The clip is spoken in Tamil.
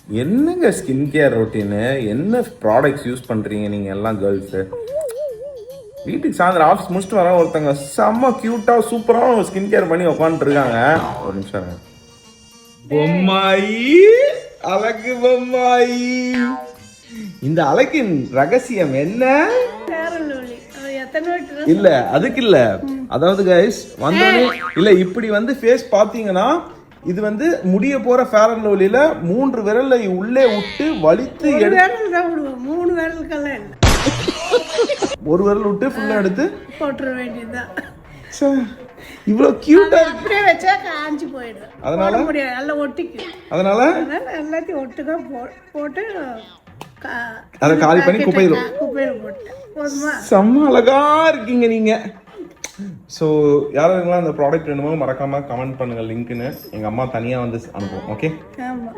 என்னங்க ஸ்கின் கேர் ரொட்டீனு, என்ன ப்ராடக்ட்ஸ் யூஸ் பண்றீங்க நீங்க எல்லாம் கேர்ள்ஸு? வீட்டுக்கு சாயந்தரம் ஆஃபீஸ் முடிச்சுட்டு வர ஒருத்தங்க செம்ம கியூட்டா சூப்பரான ஸ்கின் கேர் பண்ணி உட்காந்துருக்காங்க. ஒரு நிமிஷம் இருங்க. பொம்மாயி, அழகு பொம்மாயி, இந்த அழகின் ரகசியம் என்ன? இல்ல அதுக்கு இல்ல, அதாவது கைஸ் வந்தோடனே இல்ல இப்படி வந்து ஃபேஸ் பாத்தீங்கன்னா இது வந்து முடிய போற ஃபேர் அண்ட் லவ்லில 3 விரலை உள்ளே விட்டு வலித்து எடுத்து 3 விரலுக்கெல்லாம் இல்ல, ஒரு விரல் விட்டு ஃபுல்லா எடுத்து போட்டுற வேண்டியதுதான். இவ்வளவு கியூட்டா இருக்கு. அப்படியே வச்சா காஞ்சி போயிடும், அதனால முடியாது, நல்லா ஒட்டிக்கும். அதனால எல்லாத்தையும் ஒட்டுக்கா போட்டு அதை காலி பண்ணி குப்பையில போட்டு போதுமா. செம்ம அழகா இருக்கீங்க நீங்க. ஸோ யாரெல்லாம் இந்த ப்ராடக்ட் வேணுமோ மறக்காம கமெண்ட் பண்ணுங்க, லிங்க்னு எங்க அம்மா தனியா வந்து அனுப்புவோம். ஓகே. ஆமா.